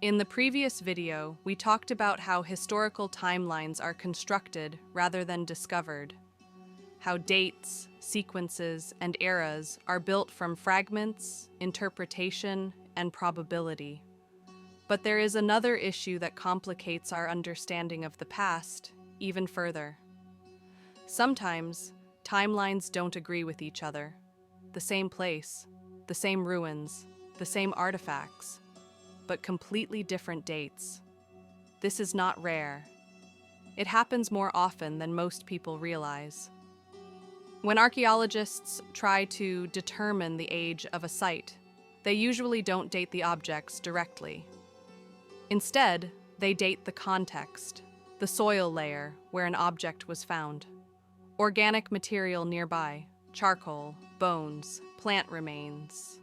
In the previous video, we talked about how historical timelines are constructed rather than discovered, how dates, sequences, and eras are built from fragments, interpretation, and probability. But there is another issue that complicates our understanding of the past even further. Sometimes, timelines don't agree with each other. The same place, the same ruins, the same artifacts, but completely different dates. This is not rare. It happens more often than most people realize. When archaeologists try to determine the age of a site, they usually don't date the objects directly. Instead, they date the context, the soil layer where an object was found, organic material nearby, charcoal, bones, plant remains.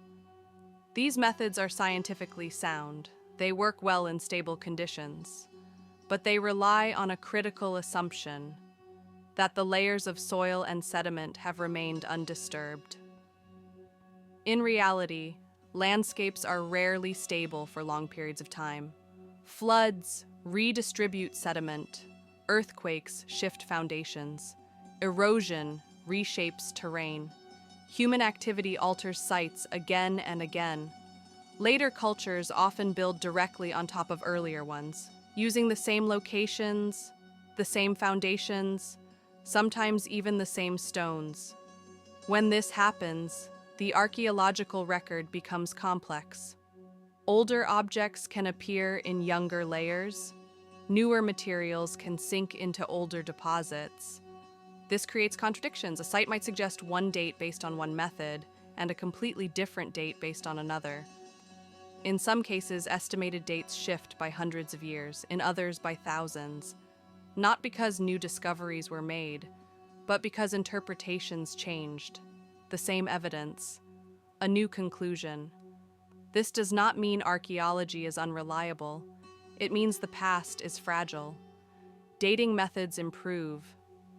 These methods are scientifically sound. They work well in stable conditions, but they rely on a critical assumption that the layers of soil and sediment have remained undisturbed. In reality, landscapes are rarely stable for long periods of time. Floods redistribute sediment, earthquakes shift foundations, erosion reshapes terrain. Human activity alters sites again and again. Later cultures often build directly on top of earlier ones, using the same locations, the same foundations, sometimes even the same stones. When this happens, the archaeological record becomes complex. Older objects can appear in younger layers. Newer materials can sink into older deposits. This creates contradictions. A site might suggest one date based on one method and a completely different date based on another. In some cases, estimated dates shift by hundreds of years, in others by thousands, not because new discoveries were made, but because interpretations changed. The same evidence, a new conclusion. This does not mean archaeology is unreliable. It means the past is fragile. Dating methods improve.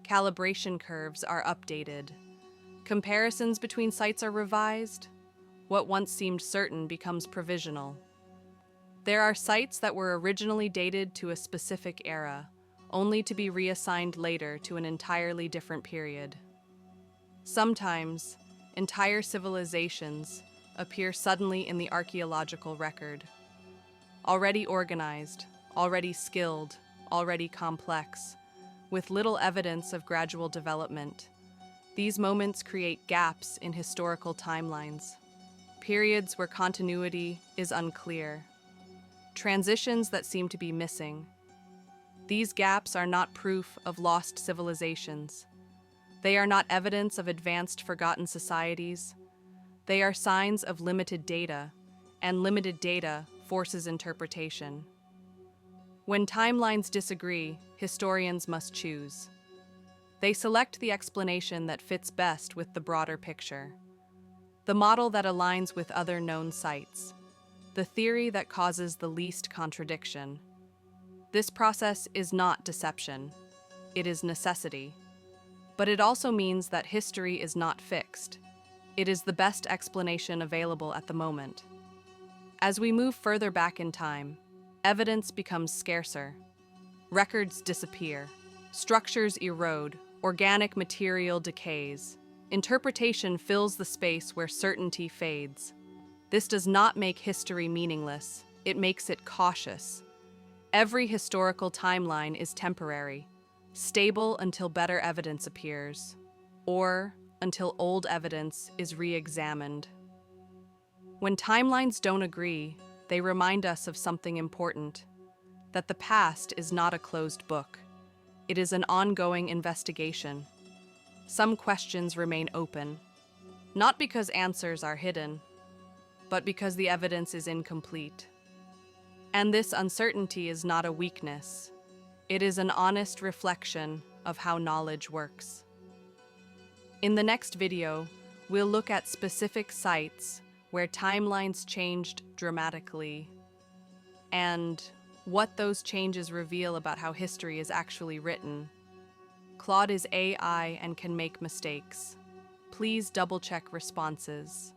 Calibration curves are updated. Comparisons between sites are revised. What once seemed certain becomes provisional. There are sites that were originally dated to a specific era, only to be reassigned later to an entirely different period. Sometimes, entire civilizations appear suddenly in the archaeological record. Already organized, already skilled, already complex, with little evidence of gradual development. These moments create gaps in historical timelines, periods where continuity is unclear, transitions that seem to be missing. These gaps are not proof of lost civilizations. They are not evidence of advanced forgotten societies. They are signs of limited data, and limited data forces interpretation. When timelines disagree, historians must choose. They select the explanation that fits best with the broader picture, the model that aligns with other known sites, the theory that causes the least contradiction. This process is not deception, it is necessity. But it also means that history is not fixed. It is the best explanation available at the moment. As we move further back in time, evidence becomes scarcer. Records disappear. Structures erode. Organic material decays. Interpretation fills the space where certainty fades. This does not make history meaningless. It makes it cautious. Every historical timeline is temporary, stable until better evidence appears, or until old evidence is re-examined. When timelines don't agree, they remind us of something important, that the past is not a closed book. It is an ongoing investigation. Some questions remain open, not because answers are hidden, but because the evidence is incomplete. And this uncertainty is not a weakness. It is an honest reflection of how knowledge works. In the next video, we'll look at specific sites where timelines changed dramatically, and what those changes reveal about how history is actually written. Claude is AI and can make mistakes. Please double-check responses.